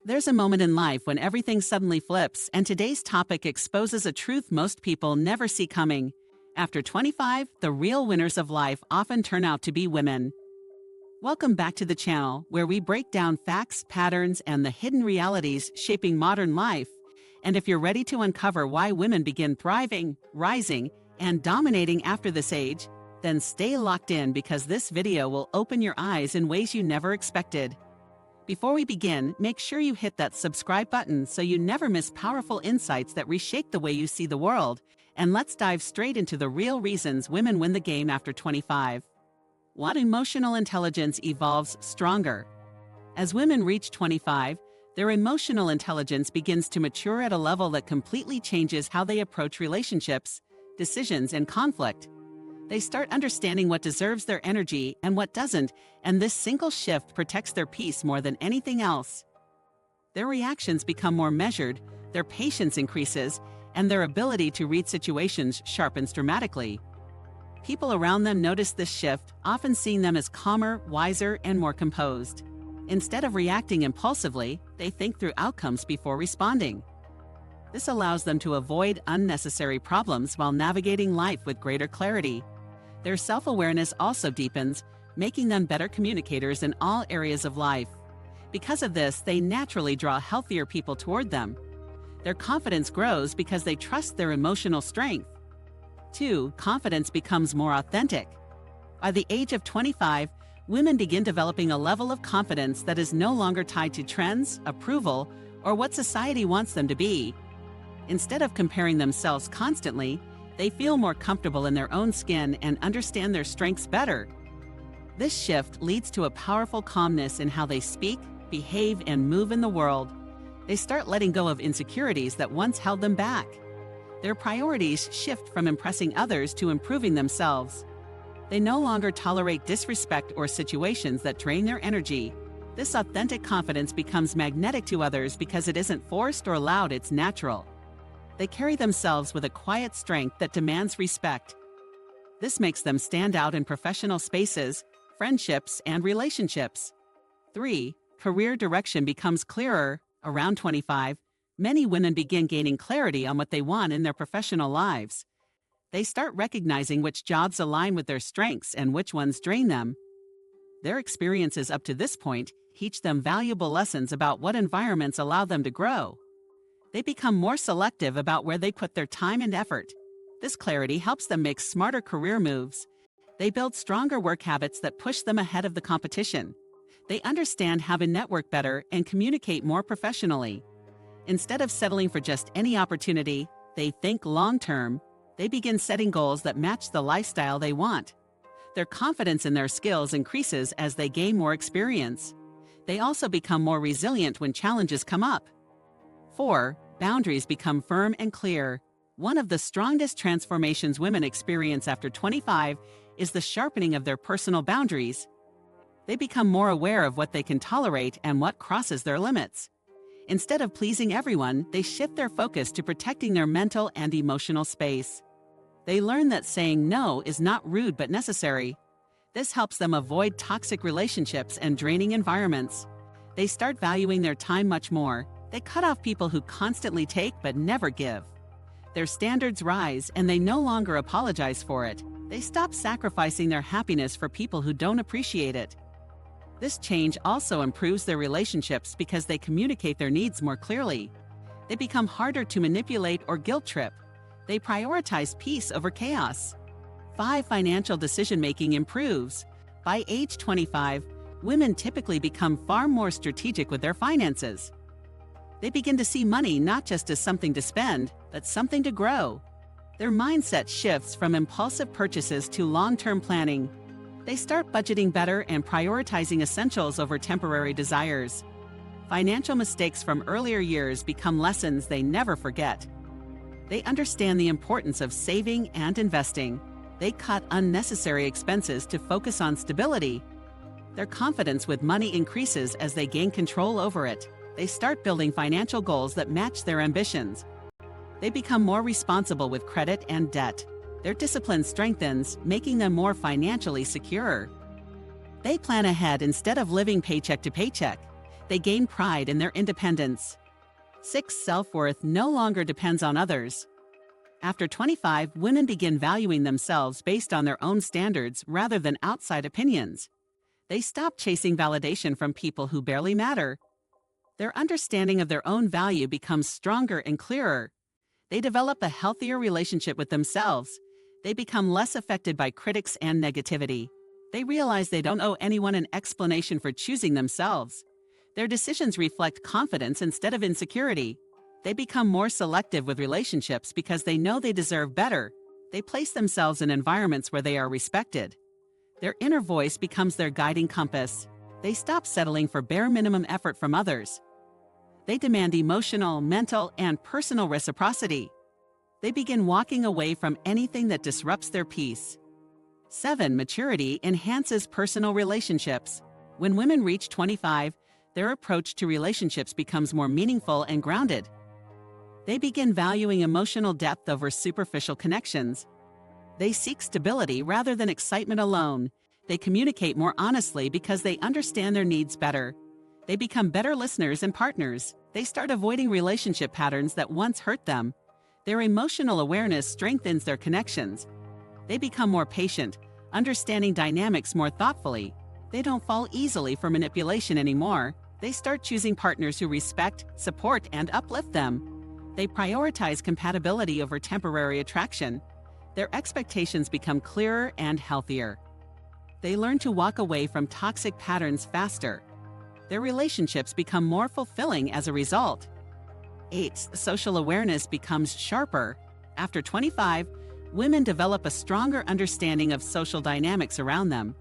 There's a moment in life when everything suddenly flips, and today's topic exposes a truth most people never see coming. After 25, the real winners of life often turn out to be women. Welcome back to the channel, where we break down facts, patterns, and the hidden realities shaping modern life. And if you're ready to uncover why women begin thriving, rising, and dominating after this age, then stay locked in because this video will open your eyes in ways you never expected. Before we begin, make sure you hit that subscribe button so you never miss powerful insights that reshape the way you see the world. And let's dive straight into the real reasons women win the game after 25. What emotional intelligence evolves stronger? As women reach 25, their emotional intelligence begins to mature at a level that completely changes how they approach relationships, decisions, and conflict. They start understanding what deserves their energy and what doesn't, and this single shift protects their peace more than anything else. Their reactions become more measured, their patience increases, and their ability to read situations sharpens dramatically. People around them notice this shift, often seeing them as calmer, wiser, and more composed. Instead of reacting impulsively, they think through outcomes before responding. This allows them to avoid unnecessary problems while navigating life with greater clarity. Their self-awareness also deepens, making them better communicators in all areas of life. Because of this, they naturally draw healthier people toward them. Their confidence grows because they trust their emotional strength. 2. Confidence becomes more authentic. By the age of 25, women begin developing a level of confidence that is no longer tied to trends, approval, or what society wants them to be. Instead of comparing themselves constantly, they feel more comfortable in their own skin and understand their strengths better. This shift leads to a powerful calmness in how they speak, behave, and move in the world. They start letting go of insecurities that once held them back. Their priorities shift from impressing others to improving themselves. They no longer tolerate disrespect or situations that drain their energy. This authentic confidence becomes magnetic to others because it isn't forced or loud, it's natural. They carry themselves with a quiet strength that demands respect. This makes them stand out in professional spaces, friendships, and relationships. 3. Career direction becomes clearer. Around 25, many women begin gaining clarity on what they want in their professional lives. They start recognizing which jobs align with their strengths and which ones drain them. Their experiences up to this point teach them valuable lessons about what environments allow them to grow. They become more selective about where they put their time and effort. This clarity helps them make smarter career moves. They build stronger work habits that push them ahead of the competition. They understand how to network better and communicate more professionally. Instead of settling for just any opportunity, they think long-term. They begin setting goals that match the lifestyle they want. Their confidence in their skills increases as they gain more experience. They also become more resilient when challenges come up. 4. Boundaries become firm and clear. One of the strongest transformations women experience after 25 is the sharpening of their personal boundaries. They become more aware of what they can tolerate and what crosses their limits. Instead of pleasing everyone, they shift their focus to protecting their mental and emotional space. They learn that saying no is not rude but necessary. This helps them avoid toxic relationships and draining environments. They start valuing their time much more. They cut off people who constantly take but never give. Their standards rise and they no longer apologize for it. They stop sacrificing their happiness for people who don't appreciate it. This change also improves their relationships because they communicate their needs more clearly. They become harder to manipulate or guilt trip. They prioritize peace over chaos. 5. Financial decision-making improves. By age 25, women typically become far more strategic with their finances. They begin to see money not just as something to spend, but something to grow. Their mindset shifts from impulsive purchases to long-term planning. They start budgeting better and prioritizing essentials over temporary desires. Financial mistakes from earlier years become lessons they never forget. They understand the importance of saving and investing. They cut unnecessary expenses to focus on stability. Their confidence with money increases as they gain control over it. They start building financial goals that match their ambitions. They become more responsible with credit and debt. Their discipline strengthens, making them more financially secure. They plan ahead instead of living paycheck to paycheck. They gain pride in their independence. 6. Self-worth no longer depends on others. After 25, women begin valuing themselves based on their own standards rather than outside opinions. They stop chasing validation from people who barely matter. Their understanding of their own value becomes stronger and clearer. They develop a healthier relationship with themselves. They become less affected by critics and negativity. They realize they don't owe anyone an explanation for choosing themselves. Their decisions reflect confidence instead of insecurity. They become more selective with relationships because they know they deserve better. They place themselves in environments where they are respected. Their inner voice becomes their guiding compass. They stop settling for bare minimum effort from others. They demand emotional, mental, and personal reciprocity. They begin walking away from anything that disrupts their peace. 7. Maturity enhances personal relationships. When women reach 25, their approach to relationships becomes more meaningful and grounded. They begin valuing emotional depth over superficial connections. They seek stability rather than excitement alone. They communicate more honestly because they understand their needs better. They become better listeners and partners. They start avoiding relationship patterns that once hurt them. Their emotional awareness strengthens their connections. They become more patient, understanding dynamics more thoughtfully. They don't fall easily for manipulation anymore. They start choosing partners who respect, support, and uplift them. They prioritize compatibility over temporary attraction. Their expectations become clearer and healthier. They learn to walk away from toxic patterns faster. Their relationships become more fulfilling as a result. 8. Social awareness becomes sharper. After 25, women develop a stronger understanding of social dynamics around them.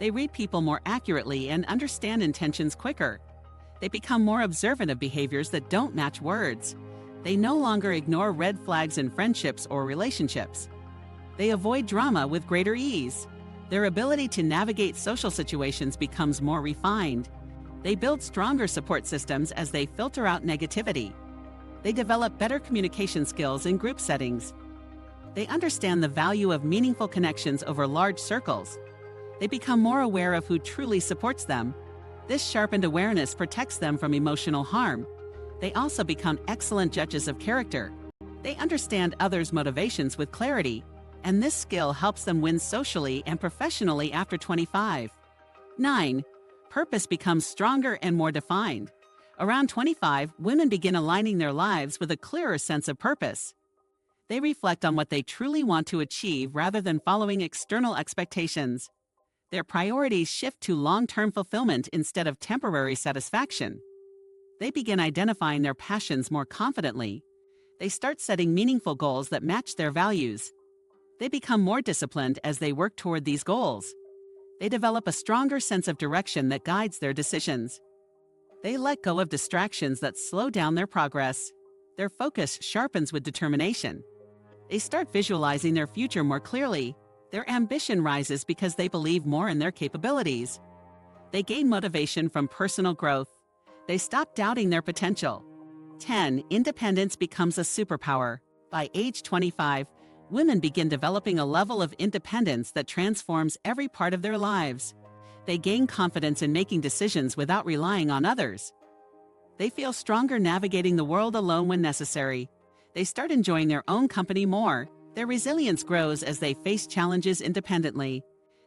They read people more accurately and understand intentions quicker. They become more observant of behaviors that don't match words. They no longer ignore red flags in friendships or relationships. They avoid drama with greater ease. Their ability to navigate social situations becomes more refined. They build stronger support systems as they filter out negativity. They develop better communication skills in group settings. They understand the value of meaningful connections over large circles. They become more aware of who truly supports them. This sharpened awareness protects them from emotional harm. They also become excellent judges of character. They understand others' motivations with clarity, and this skill helps them win socially and professionally after 25. 9. Purpose becomes stronger and more defined. Around 25, women begin aligning their lives with a clearer sense of purpose. They reflect on what they truly want to achieve rather than following external expectations. Their priorities shift to long-term fulfillment instead of temporary satisfaction. They begin identifying their passions more confidently. They start setting meaningful goals that match their values. They become more disciplined as they work toward these goals. They develop a stronger sense of direction that guides their decisions. They let go of distractions that slow down their progress. Their focus sharpens with determination. They start visualizing their future more clearly. Their ambition rises because they believe more in their capabilities. They gain motivation from personal growth. They stop doubting their potential. 10. Independence becomes a superpower. By age 25, women begin developing a level of independence that transforms every part of their lives. They gain confidence in making decisions without relying on others. They feel stronger navigating the world alone when necessary. They start enjoying their own company more. Their resilience grows as they face challenges independently.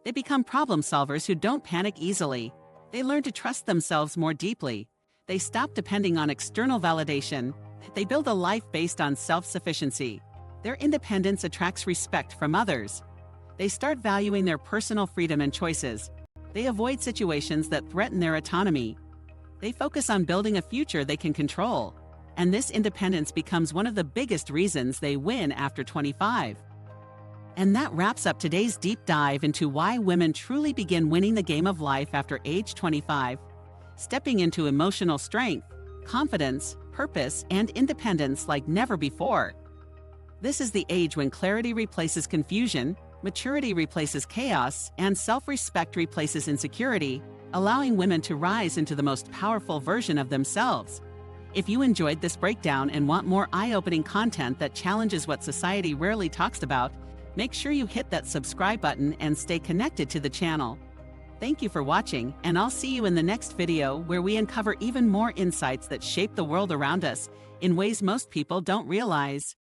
They become problem solvers who don't panic easily. They learn to trust themselves more deeply. They stop depending on external validation. They build a life based on self-sufficiency. Their independence attracts respect from others. They start valuing their personal freedom and choices. They avoid situations that threaten their autonomy. They focus on building a future they can control. And this independence becomes one of the biggest reasons they win after 25. And that wraps up today's deep dive into why women truly begin winning the game of life after age 25. Stepping into emotional strength, confidence, purpose, and independence like never before. This is the age when clarity replaces confusion, maturity replaces chaos, and self-respect replaces insecurity, allowing women to rise into the most powerful version of themselves. If you enjoyed this breakdown and want more eye-opening content that challenges what society rarely talks about, make sure you hit that subscribe button and stay connected to the channel. Thank you for watching, and I'll see you in the next video where we uncover even more insights that shape the world around us in ways most people don't realize.